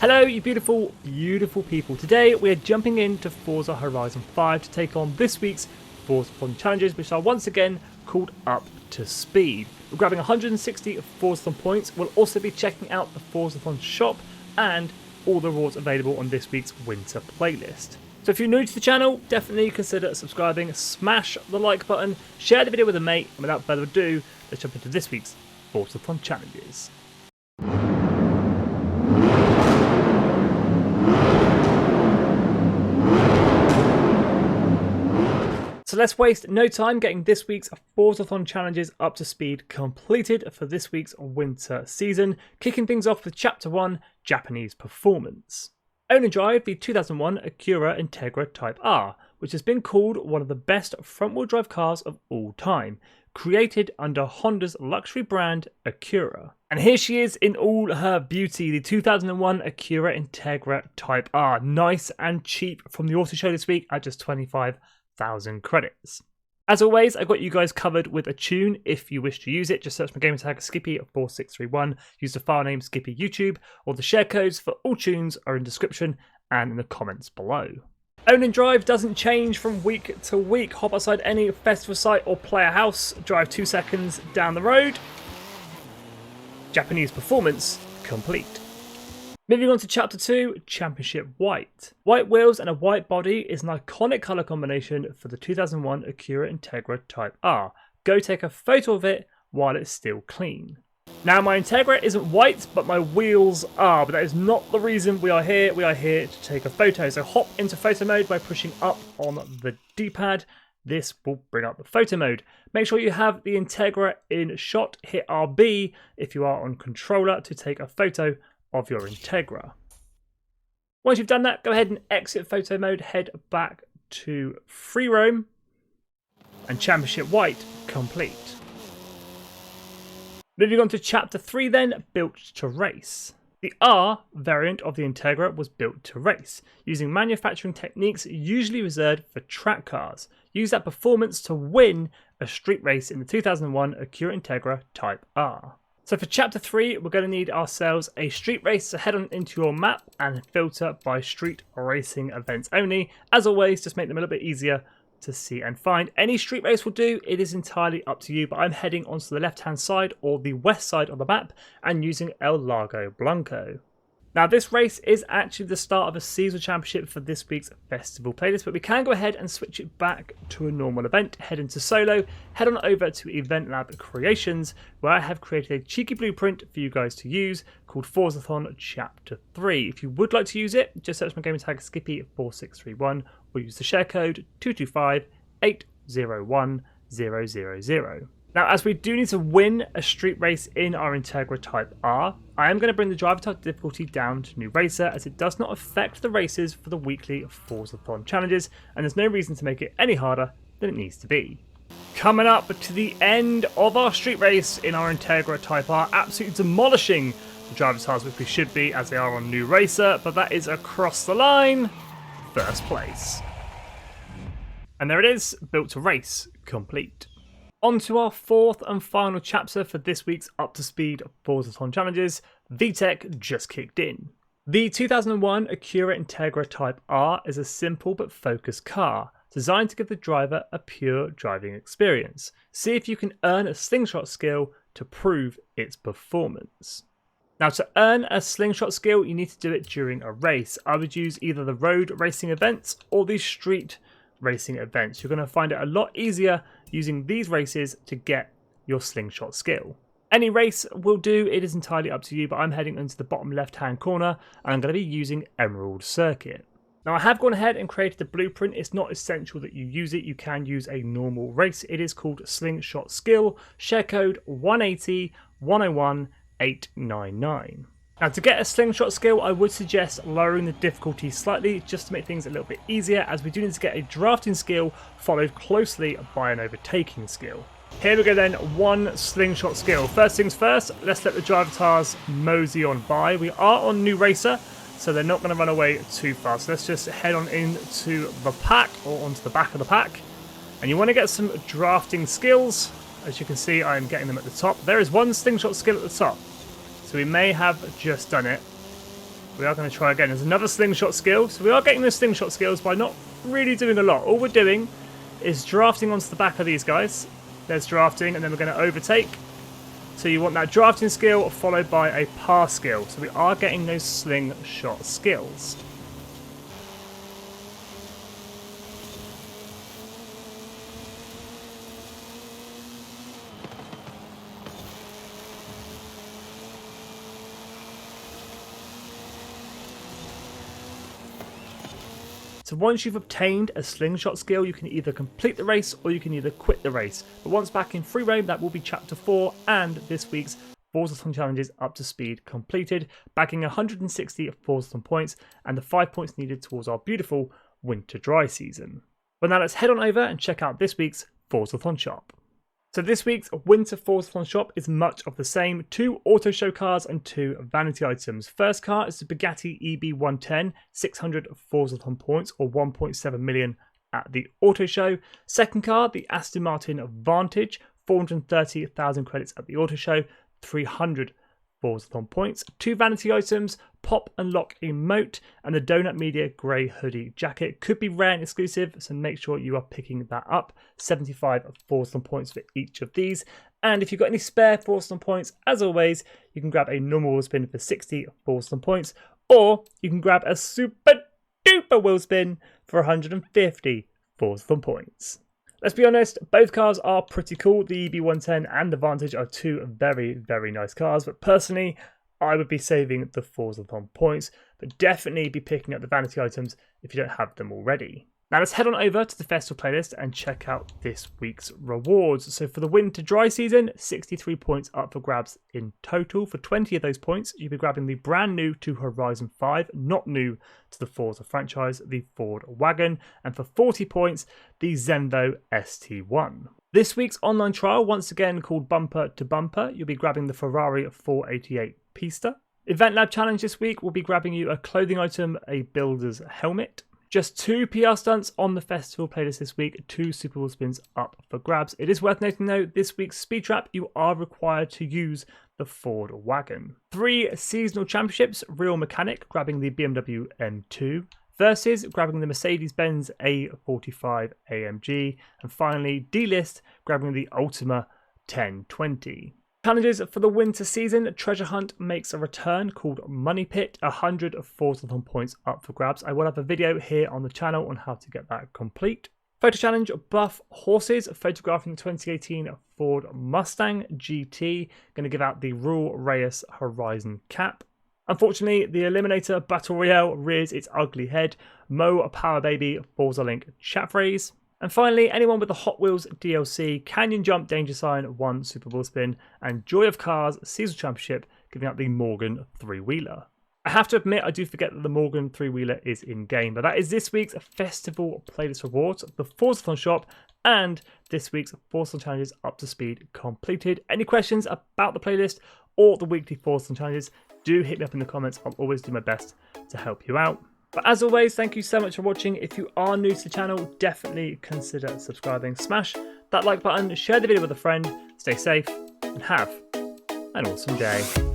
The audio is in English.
Hello you beautiful, beautiful people. Today we are jumping into Forza Horizon 5 to take on this week's FORZATHON challenges, which are once again called Up to Speed. We're grabbing 160 FORZATHON points. We'll also be checking out the FORZATHON shop and all the rewards available on this week's winter playlist. So if you're new to the channel, definitely consider subscribing, smash the like button, share the video with a mate, and without further ado, let's jump into this week's FORZATHON challenges. So let's waste no time getting this week's FORZATHON challenges up to speed completed for this week's winter season, kicking things off with Chapter 1, Japanese Performance. Own and drive the 2001 Acura Integra Type R, which has been called one of the best front-wheel drive cars of all time, created under Honda's luxury brand Acura. And here she is in all her beauty, the 2001 Acura Integra Type R, nice and cheap from the auto show this week at just 25,000 credits. As always, I've got you guys covered with a tune if you wish to use it. Just search my gamer tag Skippy 4631, use the file name Skippy YouTube, or the share codes for all tunes are in the description and in the comments below. Own and drive doesn't change from week to week. Hop outside any festival site or play a house, drive 2 seconds down the road. Japanese Performance complete. Moving on to Chapter 2, Championship White. White wheels and a white body is an iconic colour combination for the 2001 Acura Integra Type R. Go take a photo of it while it's still clean. Now my Integra isn't white, but my wheels are, but that is not the reason we are here. We are here to take a photo. So hop into photo mode by pushing up on the D-pad. This will bring up the photo mode. Make sure you have the Integra in shot. Hit RB if you are on controller to take a photo of your Integra. Once you've done that, go ahead and exit photo mode, head back to free roam, and Championship White complete. Moving on to Chapter 3 then, Built to Race. The R variant of the Integra was built to race, using manufacturing techniques usually reserved for track cars. Use that performance to win a street race in the 2001 Acura Integra Type R. So for Chapter 3, we're going to need ourselves a street race, so head on into your map and filter by street racing events only. As always, just make them a little bit easier to see and find. Any street race will do, it is entirely up to you, but I'm heading onto the left-hand side or the west side of the map and using El Lago Blanco. Now this race is actually the start of a seasonal championship for this week's festival playlist, but we can go ahead and switch it back to a normal event, head into solo, head on over to Event Lab Creations, where I have created a cheeky blueprint for you guys to use called FORZATHON Chapter 3. If you would like to use it, just search my gamer tag Skippy 4631 or use the share code 225801000. Now, as we do need to win a street race in our Integra Type R, I am going to bring the driver type difficulty down to New Racer, as it does not affect the races for the weekly FORZATHON challenges, and there's no reason to make it any harder than it needs to be. Coming up to the end of our street race in our Integra Type R, absolutely demolishing the driver tires, which we should be as they are on New Racer, but that is across the line, first place. And there it is, Built to Race complete. On to our fourth and final chapter for this week's Up to Speed FORZATHON challenges. VTEC just kicked in. The 2001 Acura Integra Type R is a simple but focused car, designed to give the driver a pure driving experience. See if you can earn a slingshot skill to prove its performance. Now, to earn a slingshot skill, you need to do it during a race. I would use either the road racing events or the street racing events. You're going to find it a lot easier using these races to get your slingshot skill. Any race will do, it is entirely up to you, but I'm heading into the bottom left hand corner and I'm going to be using Emerald Circuit. Now I have gone ahead and created a blueprint. It's not essential that you use it, you can use a normal race. It is called Slingshot Skill, share code 180-101-899. Now to get a slingshot skill, I would suggest lowering the difficulty slightly just to make things a little bit easier, as we do need to get a drafting skill followed closely by an overtaking skill. Here we go then, one slingshot skill. First things first, let's let the driver tires mosey on by. We are on New Racer, so they're not going to run away too fast. Let's just head on into the pack, or onto the back of the pack. And you want to get some drafting skills. As you can see, I'm getting them at the top. There is one slingshot skill at the top, so we may have just done it. We are going to try again. There's another slingshot skill. So we are getting the slingshot skills by not really doing a lot. All we're doing is drafting onto the back of these guys. There's drafting, and then we're going to overtake. So you want that drafting skill followed by a pass skill. So we are getting those slingshot skills. So once you've obtained a slingshot skill, you can either complete the race or you can either quit the race. But once back in free roam, that will be chapter 4 and this week's FORZATHON challenges up to speed completed, bagging 160 FORZATHON points and the 5 points needed towards our beautiful winter dry season. But now let's head on over and check out this week's FORZATHON shop. So this week's Winter FORZATHON shop is much of the same. 2 auto show cars and 2 vanity items. First car is the Bugatti EB110, 600 FORZATHON points or 1.7 million at the auto show. Second car, the Aston Martin Vantage, 430,000 credits at the auto show, 300 FORZATHON points. 2 vanity items, pop and lock emote and the Donut Media grey hoodie jacket. Could be rare and exclusive, so make sure you are picking that up. 75 FORZATHON points for each of these. And if you've got any spare FORZATHON points, as always, you can grab a normal wheel spin for 60 FORZATHON points, or you can grab a super duper wheel spin for 150 FORZATHON points. Let's be honest, both cars are pretty cool. The EB110 and the Vantage are 2 very, very nice cars, but personally, I would be saving the FORZATHON points, but definitely be picking up the vanity items if you don't have them already. Now let's head on over to the festival playlist and check out this week's rewards. So for the winter dry season, 63 points up for grabs in total. For 20 of those points, you'll be grabbing the brand new to Horizon 5, not new to the Forza franchise, the Ford Wagon. And for 40 points, the Zenvo ST1. This week's online trial, once again called Bumper to Bumper, you'll be grabbing the Ferrari 488 Pista. Event Lab Challenge this week will be grabbing you a clothing item, a builder's helmet. Just 2 PR stunts on the festival playlist this week, 2 Super Bowl spins up for grabs. It is worth noting though, this week's speed trap, you are required to use the Ford Wagon. 3 seasonal championships, Real Mechanic grabbing the BMW M2, versus grabbing the Mercedes-Benz A45 AMG, and finally D-List grabbing the Ultima 1020. Challenges for the winter season, Treasure Hunt makes a return called Money Pit, 100 FORZATHON points up for grabs. I will have a video here on the channel on how to get that complete. Photo challenge, Buff Horses, photographing the 2018 Ford Mustang GT, going to give out the Rural Reyes Horizon cap. Unfortunately, the Eliminator Battle Royale rears its ugly head, Mo Power Baby Forza Link chat phrase. And finally, anyone with the Hot Wheels DLC, Canyon Jump Danger Sign 1 Super Bowl spin, and Joy of Cars Seasonal Championship giving out the Morgan 3-wheeler. I have to admit, I do forget that the Morgan 3-wheeler is in-game, but that is this week's Festival Playlist Rewards, the FORZATHON shop, and this week's FORZATHON challenges up to speed completed. Any questions about the playlist or the weekly FORZATHON challenges, do hit me up in the comments. I'll always do my best to help you out. But as always, thank you so much for watching. If you are new to the channel, definitely consider subscribing. Smash that like button, share the video with a friend, stay safe, and have an awesome day.